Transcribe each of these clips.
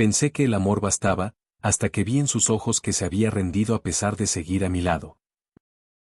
Pensé que el amor bastaba, hasta que vi en sus ojos que se había rendido a pesar de seguir a mi lado.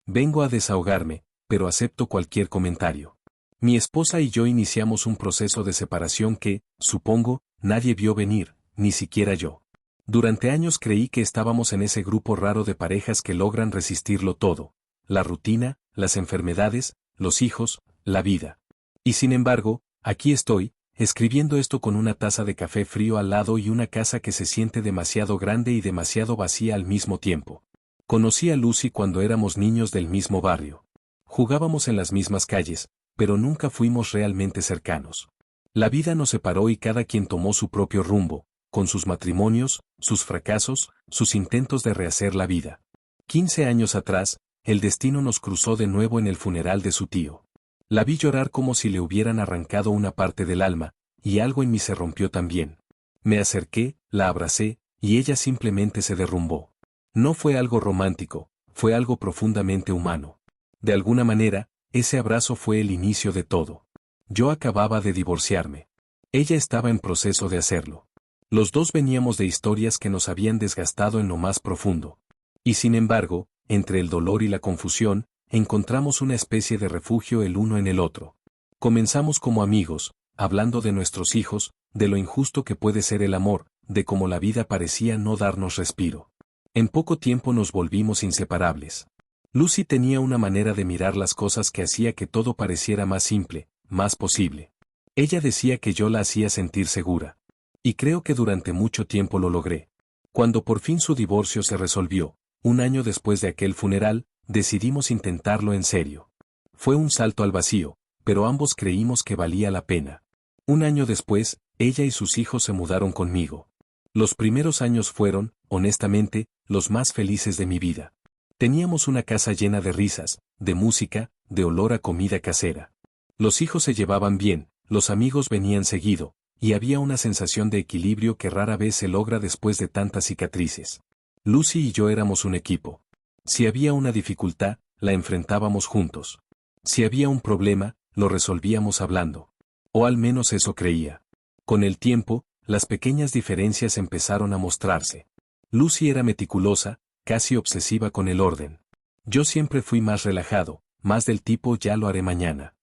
Vengo a desahogarme, pero acepto cualquier comentario. Mi esposa y yo iniciamos un proceso de separación que, supongo, nadie vio venir, ni siquiera yo. Durante años creí que estábamos en ese grupo raro de parejas que logran resistirlo todo: la rutina, las enfermedades, los hijos, la vida. Y sin embargo, aquí estoy, escribiendo esto con una taza de café frío al lado y una casa que se siente demasiado grande y demasiado vacía al mismo tiempo. Conocí a Lucy cuando éramos niños del mismo barrio. Jugábamos en las mismas calles, pero nunca fuimos realmente cercanos. La vida nos separó y cada quien tomó su propio rumbo, con sus matrimonios, sus fracasos, sus intentos de rehacer la vida. 15 años atrás, el destino nos cruzó de nuevo en el funeral de su tío. La vi llorar como si le hubieran arrancado una parte del alma, y algo en mí se rompió también. Me acerqué, la abracé, y ella simplemente se derrumbó. No fue algo romántico, fue algo profundamente humano. De alguna manera, ese abrazo fue el inicio de todo. Yo acababa de divorciarme. Ella estaba en proceso de hacerlo. Los dos veníamos de historias que nos habían desgastado en lo más profundo. Y sin embargo, entre el dolor y la confusión, encontramos una especie de refugio el uno en el otro. Comenzamos como amigos, hablando de nuestros hijos, de lo injusto que puede ser el amor, de cómo la vida parecía no darnos respiro. En poco tiempo nos volvimos inseparables. Lucy tenía una manera de mirar las cosas que hacía que todo pareciera más simple, más posible. Ella decía que yo la hacía sentir segura. Y creo que durante mucho tiempo lo logré. Cuando por fin su divorcio se resolvió, un año después de aquel funeral, decidimos intentarlo en serio. Fue un salto al vacío, pero ambos creímos que valía la pena. Un año después, ella y sus hijos se mudaron conmigo. Los primeros años fueron, honestamente, los más felices de mi vida. Teníamos una casa llena de risas, de música, de olor a comida casera. Los hijos se llevaban bien, los amigos venían seguido, y había una sensación de equilibrio que rara vez se logra después de tantas cicatrices. Lucy y yo éramos un equipo. Si había una dificultad, la enfrentábamos juntos. Si había un problema, lo resolvíamos hablando. O al menos eso creía. Con el tiempo, las pequeñas diferencias empezaron a mostrarse. Lucy era meticulosa, casi obsesiva con el orden. Yo siempre fui más relajado, más del tipo ya lo haré mañana.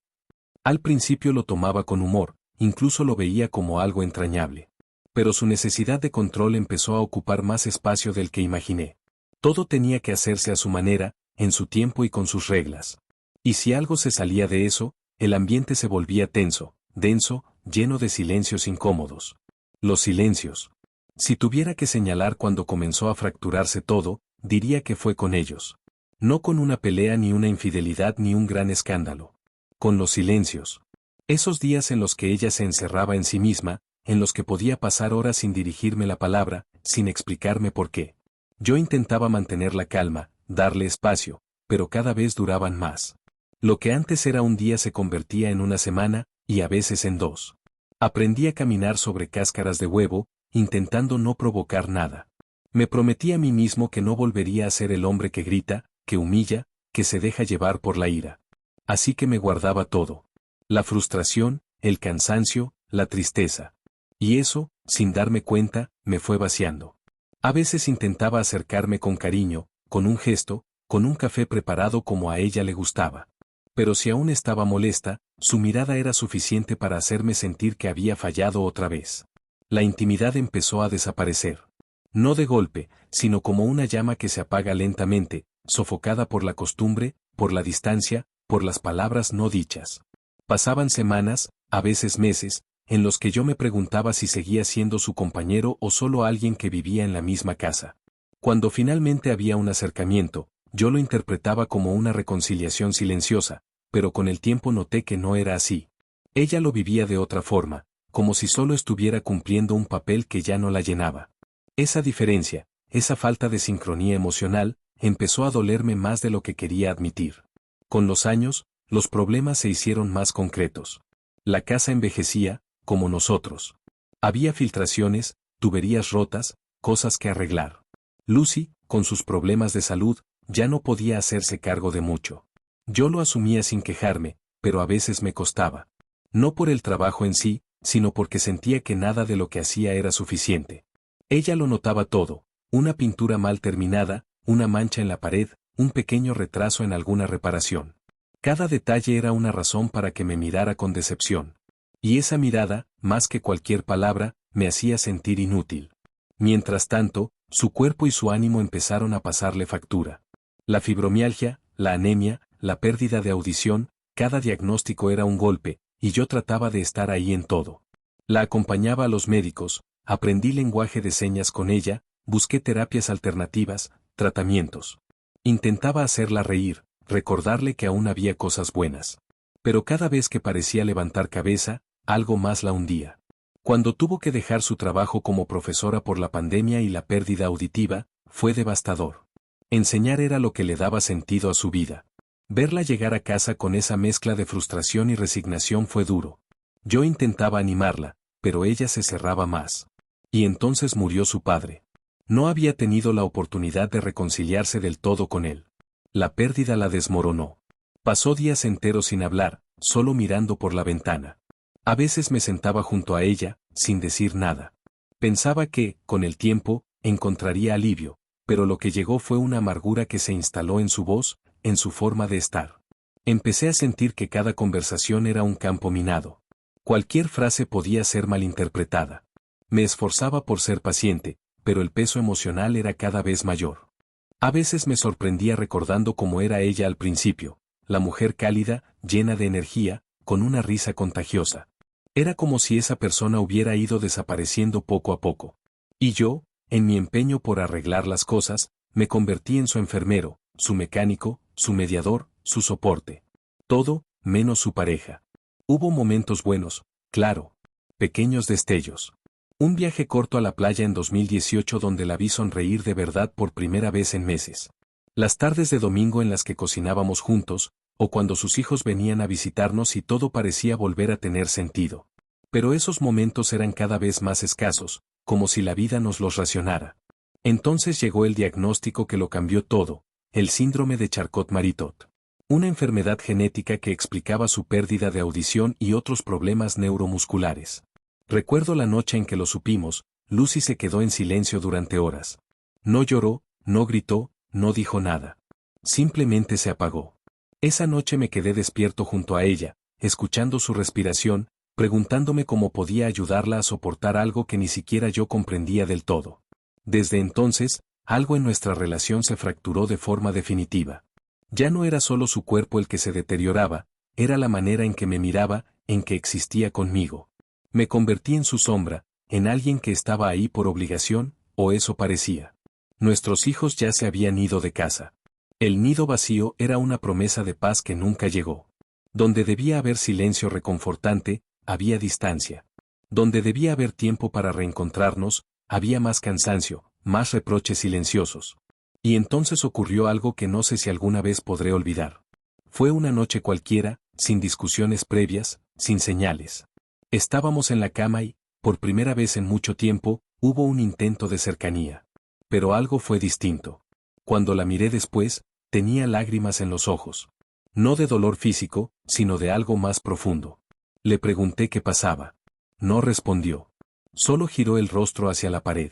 Al principio lo tomaba con humor, incluso lo veía como algo entrañable. Pero su necesidad de control empezó a ocupar más espacio del que imaginé. Todo tenía que hacerse a su manera, en su tiempo y con sus reglas. Y si algo se salía de eso, el ambiente se volvía tenso, denso, lleno de silencios incómodos. Los silencios. Si tuviera que señalar cuando comenzó a fracturarse todo, diría que fue con ellos. No con una pelea ni una infidelidad ni un gran escándalo. Con los silencios. Esos días en los que ella se encerraba en sí misma, en los que podía pasar horas sin dirigirme la palabra, sin explicarme por qué. Yo intentaba mantener la calma, darle espacio, pero cada vez duraban más. Lo que antes era un día se convertía en una semana, y a veces en 2. Aprendí a caminar sobre cáscaras de huevo, intentando no provocar nada. Me prometí a mí mismo que no volvería a ser el hombre que grita, que humilla, que se deja llevar por la ira. Así que me guardaba todo. La frustración, el cansancio, la tristeza. Y eso, sin darme cuenta, me fue vaciando. A veces intentaba acercarme con cariño, con un gesto, con un café preparado como a ella le gustaba. Pero si aún estaba molesta, su mirada era suficiente para hacerme sentir que había fallado otra vez. La intimidad empezó a desaparecer. No de golpe, sino como una llama que se apaga lentamente, sofocada por la costumbre, por la distancia, por las palabras no dichas. Pasaban semanas, a veces meses, en los que yo me preguntaba si seguía siendo su compañero o solo alguien que vivía en la misma casa. Cuando finalmente había un acercamiento, yo lo interpretaba como una reconciliación silenciosa, pero con el tiempo noté que no era así. Ella lo vivía de otra forma, como si solo estuviera cumpliendo un papel que ya no la llenaba. Esa diferencia, esa falta de sincronía emocional, empezó a dolerme más de lo que quería admitir. Con los años, los problemas se hicieron más concretos. La casa envejecía, como nosotros. Había filtraciones, tuberías rotas, cosas que arreglar. Lucy, con sus problemas de salud, ya no podía hacerse cargo de mucho. Yo lo asumía sin quejarme, pero a veces me costaba. No por el trabajo en sí, sino porque sentía que nada de lo que hacía era suficiente. Ella lo notaba todo: una pintura mal terminada, una mancha en la pared, un pequeño retraso en alguna reparación. Cada detalle era una razón para que me mirara con decepción. Y esa mirada, más que cualquier palabra, me hacía sentir inútil. Mientras tanto, su cuerpo y su ánimo empezaron a pasarle factura. La fibromialgia, la anemia, la pérdida de audición, cada diagnóstico era un golpe, y yo trataba de estar ahí en todo. La acompañaba a los médicos, aprendí lenguaje de señas con ella, busqué terapias alternativas, tratamientos. Intentaba hacerla reír, recordarle que aún había cosas buenas. Pero cada vez que parecía levantar cabeza, algo más la hundía. Cuando tuvo que dejar su trabajo como profesora por la pandemia y la pérdida auditiva, fue devastador. Enseñar era lo que le daba sentido a su vida. Verla llegar a casa con esa mezcla de frustración y resignación fue duro. Yo intentaba animarla, pero ella se cerraba más. Y entonces murió su padre. No había tenido la oportunidad de reconciliarse del todo con él. La pérdida la desmoronó. Pasó días enteros sin hablar, solo mirando por la ventana. A veces me sentaba junto a ella, sin decir nada. Pensaba que, con el tiempo, encontraría alivio, pero lo que llegó fue una amargura que se instaló en su voz, en su forma de estar. Empecé a sentir que cada conversación era un campo minado. Cualquier frase podía ser malinterpretada. Me esforzaba por ser paciente, pero el peso emocional era cada vez mayor. A veces me sorprendía recordando cómo era ella al principio, la mujer cálida, llena de energía, con una risa contagiosa. Era como si esa persona hubiera ido desapareciendo poco a poco. Y yo, en mi empeño por arreglar las cosas, me convertí en su enfermero, su mecánico, su mediador, su soporte. Todo, menos su pareja. Hubo momentos buenos, claro. Pequeños destellos. Un viaje corto a la playa en 2018 donde la vi sonreír de verdad por primera vez en meses. Las tardes de domingo en las que cocinábamos juntos, o cuando sus hijos venían a visitarnos y todo parecía volver a tener sentido. Pero esos momentos eran cada vez más escasos, como si la vida nos los racionara. Entonces llegó el diagnóstico que lo cambió todo: el síndrome de Charcot-Marie-Tooth. Una enfermedad genética que explicaba su pérdida de audición y otros problemas neuromusculares. Recuerdo la noche en que lo supimos, Lucy se quedó en silencio durante horas. No lloró, no gritó, no dijo nada. Simplemente se apagó. Esa noche me quedé despierto junto a ella, escuchando su respiración, preguntándome cómo podía ayudarla a soportar algo que ni siquiera yo comprendía del todo. Desde entonces, algo en nuestra relación se fracturó de forma definitiva. Ya no era solo su cuerpo el que se deterioraba, era la manera en que me miraba, en que existía conmigo. Me convertí en su sombra, en alguien que estaba ahí por obligación, o eso parecía. Nuestros hijos ya se habían ido de casa. El nido vacío era una promesa de paz que nunca llegó. Donde debía haber silencio reconfortante, había distancia. Donde debía haber tiempo para reencontrarnos, había más cansancio, más reproches silenciosos. Y entonces ocurrió algo que no sé si alguna vez podré olvidar. Fue una noche cualquiera, sin discusiones previas, sin señales. Estábamos en la cama y, por primera vez en mucho tiempo, hubo un intento de cercanía. Pero algo fue distinto. Cuando la miré después, tenía lágrimas en los ojos. No de dolor físico, sino de algo más profundo. Le pregunté qué pasaba. No respondió. Solo giró el rostro hacia la pared.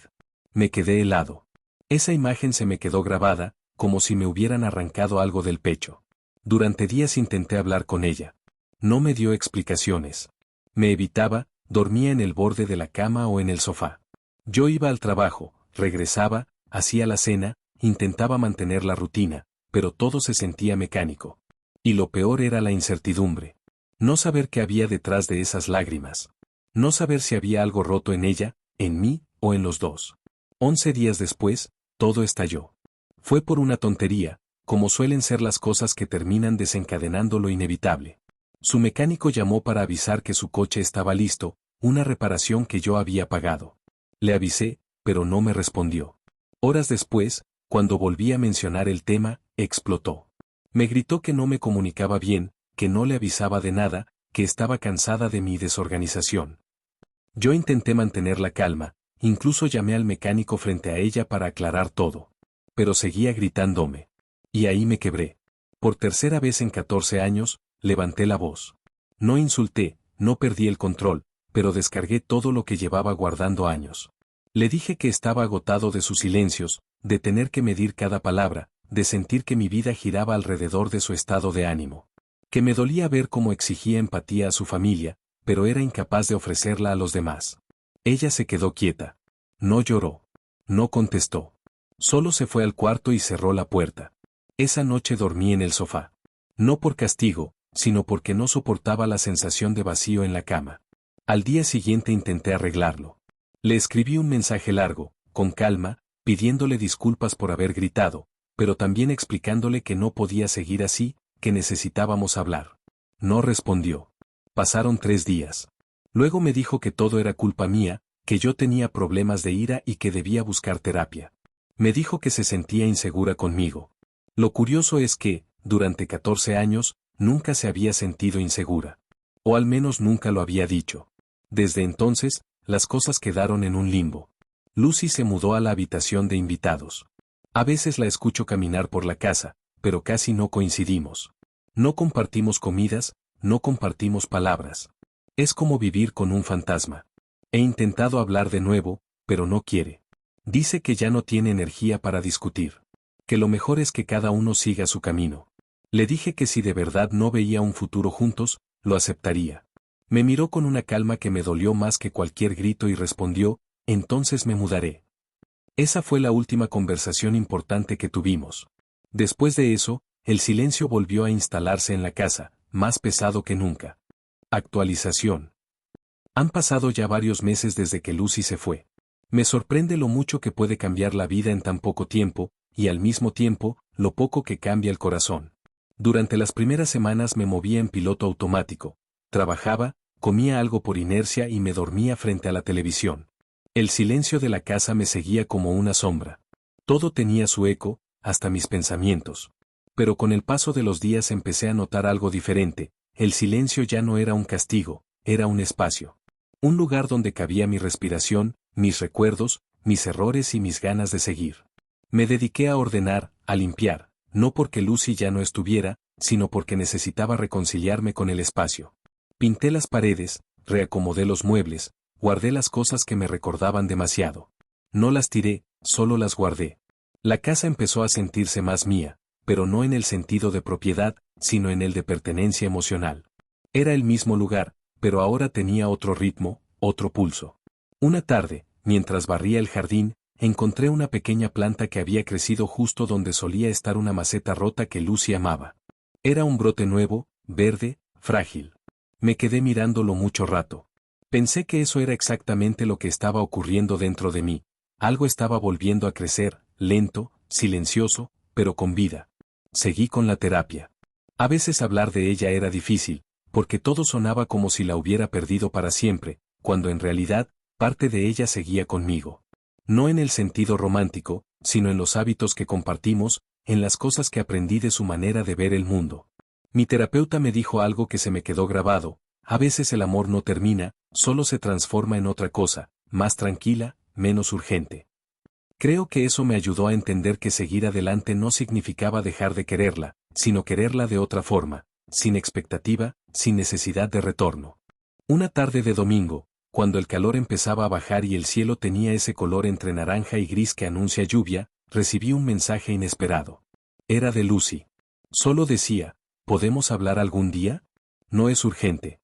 Me quedé helado. Esa imagen se me quedó grabada, como si me hubieran arrancado algo del pecho. Durante días intenté hablar con ella. No me dio explicaciones. Me evitaba, dormía en el borde de la cama o en el sofá. Yo iba al trabajo, regresaba, hacía la cena, intentaba mantener la rutina, pero todo se sentía mecánico. Y lo peor era la incertidumbre. No saber qué había detrás de esas lágrimas. No saber si había algo roto en ella, en mí, o en los dos. 11 días después, todo estalló. Fue por una tontería, como suelen ser las cosas que terminan desencadenando lo inevitable. Su mecánico llamó para avisar que su coche estaba listo, una reparación que yo había pagado. Le avisé, pero no me respondió. Horas después, cuando volví a mencionar el tema, explotó. Me gritó que no me comunicaba bien, que no le avisaba de nada, que estaba cansada de mi desorganización. Yo intenté mantener la calma, incluso llamé al mecánico frente a ella para aclarar todo. Pero seguía gritándome. Y ahí me quebré. Por tercera vez en 14 años, levanté la voz. No insulté, no perdí el control, pero descargué todo lo que llevaba guardando años. Le dije que estaba agotado de sus silencios, de tener que medir cada palabra, de sentir que mi vida giraba alrededor de su estado de ánimo. Que me dolía ver cómo exigía empatía a su familia, pero era incapaz de ofrecerla a los demás. Ella se quedó quieta. No lloró. No contestó. Solo se fue al cuarto y cerró la puerta. Esa noche dormí en el sofá. No por castigo, sino porque no soportaba la sensación de vacío en la cama. Al día siguiente intenté arreglarlo. Le escribí un mensaje largo, con calma, pidiéndole disculpas por haber gritado, pero también explicándole que no podía seguir así, que necesitábamos hablar. No respondió. Pasaron 3 días. Luego me dijo que todo era culpa mía, que yo tenía problemas de ira y que debía buscar terapia. Me dijo que se sentía insegura conmigo. Lo curioso es que, durante 14 años, nunca se había sentido insegura. O al menos nunca lo había dicho. Desde entonces, las cosas quedaron en un limbo. Lucy se mudó a la habitación de invitados. A veces la escucho caminar por la casa, pero casi no coincidimos. No compartimos comidas, no compartimos palabras. Es como vivir con un fantasma. He intentado hablar de nuevo, pero no quiere. Dice que ya no tiene energía para discutir. Que lo mejor es que cada uno siga su camino. Le dije que si de verdad no veía un futuro juntos, lo aceptaría. Me miró con una calma que me dolió más que cualquier grito y respondió, entonces me mudaré. Esa fue la última conversación importante que tuvimos. Después de eso, el silencio volvió a instalarse en la casa, más pesado que nunca. Actualización. Han pasado ya varios meses desde que Lucy se fue. Me sorprende lo mucho que puede cambiar la vida en tan poco tiempo, y al mismo tiempo, lo poco que cambia el corazón. Durante las primeras semanas me movía en piloto automático. Trabajaba, comía algo por inercia y me dormía frente a la televisión. El silencio de la casa me seguía como una sombra. Todo tenía su eco, hasta mis pensamientos. Pero con el paso de los días empecé a notar algo diferente. El silencio ya no era un castigo, era un espacio. Un lugar donde cabía mi respiración, mis recuerdos, mis errores y mis ganas de seguir. Me dediqué a ordenar, a limpiar, no porque Lucy ya no estuviera, sino porque necesitaba reconciliarme con el espacio. Pinté las paredes, reacomodé los muebles, guardé las cosas que me recordaban demasiado. No las tiré, solo las guardé. La casa empezó a sentirse más mía, pero no en el sentido de propiedad, sino en el de pertenencia emocional. Era el mismo lugar, pero ahora tenía otro ritmo, otro pulso. Una tarde, mientras barría el jardín, encontré una pequeña planta que había crecido justo donde solía estar una maceta rota que Lucy amaba. Era un brote nuevo, verde, frágil. Me quedé mirándolo mucho rato. Pensé que eso era exactamente lo que estaba ocurriendo dentro de mí. Algo estaba volviendo a crecer, lento, silencioso, pero con vida. Seguí con la terapia. A veces hablar de ella era difícil, porque todo sonaba como si la hubiera perdido para siempre, cuando en realidad, parte de ella seguía conmigo. No en el sentido romántico, sino en los hábitos que compartimos, en las cosas que aprendí de su manera de ver el mundo. Mi terapeuta me dijo algo que se me quedó grabado: a veces el amor no termina, solo se transforma en otra cosa, más tranquila, menos urgente. Creo que eso me ayudó a entender que seguir adelante no significaba dejar de quererla, sino quererla de otra forma, sin expectativa, sin necesidad de retorno. Una tarde de domingo, cuando el calor empezaba a bajar y el cielo tenía ese color entre naranja y gris que anuncia lluvia, recibí un mensaje inesperado. Era de Lucy. Solo decía: ¿podemos hablar algún día? No es urgente.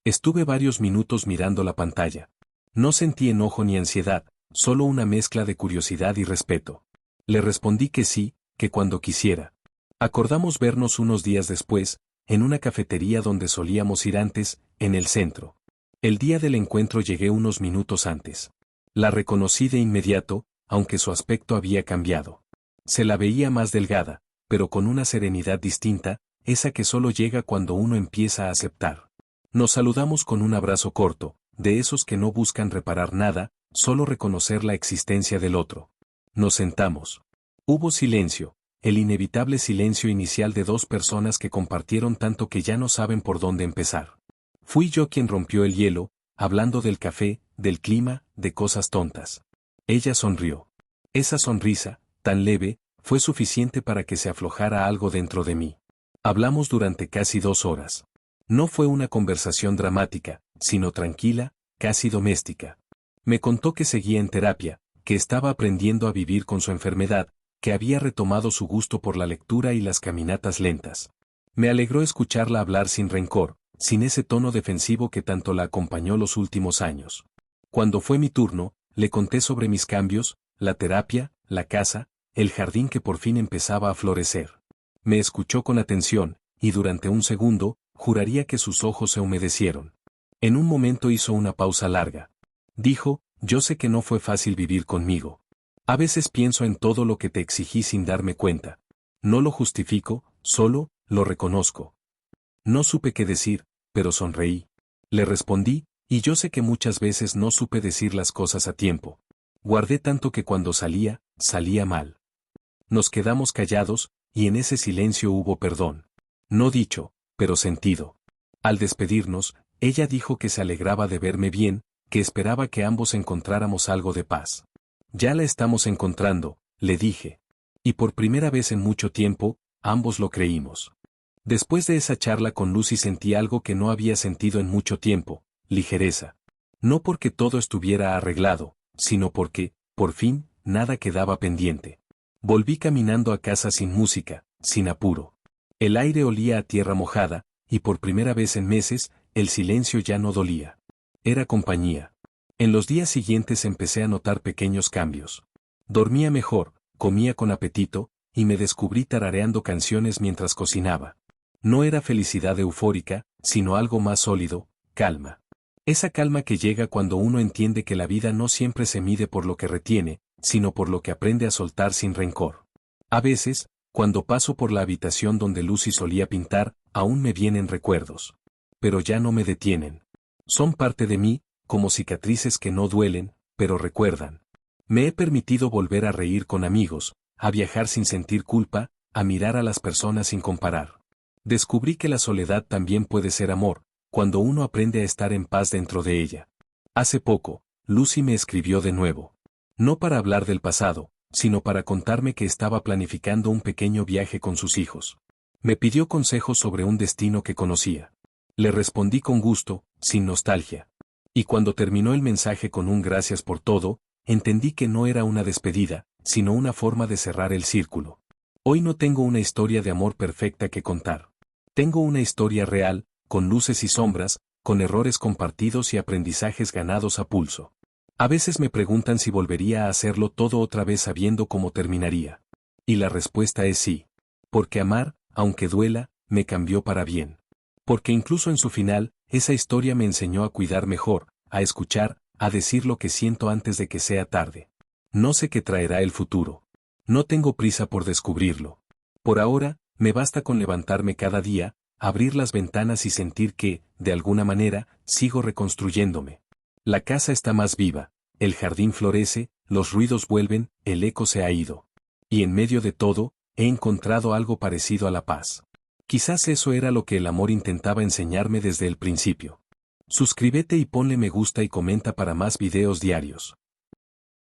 Estuve varios minutos mirando la pantalla. No sentí enojo ni ansiedad, solo una mezcla de curiosidad y respeto. Le respondí que sí, que cuando quisiera. Acordamos vernos unos días después, en una cafetería donde solíamos ir antes, en el centro. El día del encuentro llegué unos minutos antes. La reconocí de inmediato, aunque su aspecto había cambiado. Se la veía más delgada, pero con una serenidad distinta, esa que solo llega cuando uno empieza a aceptar. Nos saludamos con un abrazo corto, de esos que no buscan reparar nada, solo reconocer la existencia del otro. Nos sentamos. Hubo silencio, el inevitable silencio inicial de dos personas que compartieron tanto que ya no saben por dónde empezar. Fui yo quien rompió el hielo, hablando del café, del clima, de cosas tontas. Ella sonrió. Esa sonrisa, tan leve, fue suficiente para que se aflojara algo dentro de mí. Hablamos durante casi 2 horas. No fue una conversación dramática, sino tranquila, casi doméstica. Me contó que seguía en terapia, que estaba aprendiendo a vivir con su enfermedad, que había retomado su gusto por la lectura y las caminatas lentas. Me alegró escucharla hablar sin rencor, sin ese tono defensivo que tanto la acompañó los últimos años. Cuando fue mi turno, le conté sobre mis cambios, la terapia, la casa, el jardín que por fin empezaba a florecer. Me escuchó con atención, y durante un segundo, juraría que sus ojos se humedecieron. En un momento hizo una pausa larga. Dijo, yo sé que no fue fácil vivir conmigo. A veces pienso en todo lo que te exigí sin darme cuenta. No lo justifico, solo, lo reconozco. No supe qué decir, pero sonreí. Le respondí, y yo sé que muchas veces no supe decir las cosas a tiempo. Guardé tanto que cuando salía, salía mal. Nos quedamos callados, y en ese silencio hubo perdón. No dicho, pero sentido. Al despedirnos, ella dijo que se alegraba de verme bien, que esperaba que ambos encontráramos algo de paz. Ya la estamos encontrando, le dije. Y por primera vez en mucho tiempo, ambos lo creímos. Después de esa charla con Lucy sentí algo que no había sentido en mucho tiempo, ligereza. No porque todo estuviera arreglado, sino porque, por fin, nada quedaba pendiente. Volví caminando a casa sin música, sin apuro. El aire olía a tierra mojada, y por primera vez en meses, el silencio ya no dolía. Era compañía. En los días siguientes empecé a notar pequeños cambios. Dormía mejor, comía con apetito, y me descubrí tarareando canciones mientras cocinaba. No era felicidad eufórica, sino algo más sólido, calma. Esa calma que llega cuando uno entiende que la vida no siempre se mide por lo que retiene, sino por lo que aprende a soltar sin rencor. A veces, cuando paso por la habitación donde Lucy solía pintar, aún me vienen recuerdos. Pero ya no me detienen. Son parte de mí, como cicatrices que no duelen, pero recuerdan. Me he permitido volver a reír con amigos, a viajar sin sentir culpa, a mirar a las personas sin comparar. Descubrí que la soledad también puede ser amor, cuando uno aprende a estar en paz dentro de ella. Hace poco, Lucy me escribió de nuevo. No para hablar del pasado, sino para contarme que estaba planificando un pequeño viaje con sus hijos. Me pidió consejos sobre un destino que conocía. Le respondí con gusto, sin nostalgia. Y cuando terminó el mensaje con un gracias por todo, entendí que no era una despedida, sino una forma de cerrar el círculo. Hoy no tengo una historia de amor perfecta que contar. Tengo una historia real, con luces y sombras, con errores compartidos y aprendizajes ganados a pulso. A veces me preguntan si volvería a hacerlo todo otra vez sabiendo cómo terminaría. Y la respuesta es sí. Porque amar, aunque duela, me cambió para bien. Porque incluso en su final, esa historia me enseñó a cuidar mejor, a escuchar, a decir lo que siento antes de que sea tarde. No sé qué traerá el futuro. No tengo prisa por descubrirlo. Por ahora, me basta con levantarme cada día, abrir las ventanas y sentir que, de alguna manera, sigo reconstruyéndome. La casa está más viva, el jardín florece, los ruidos vuelven, el eco se ha ido. Y en medio de todo, he encontrado algo parecido a la paz. Quizás eso era lo que el amor intentaba enseñarme desde el principio. Suscríbete y ponle me gusta y comenta para más videos diarios.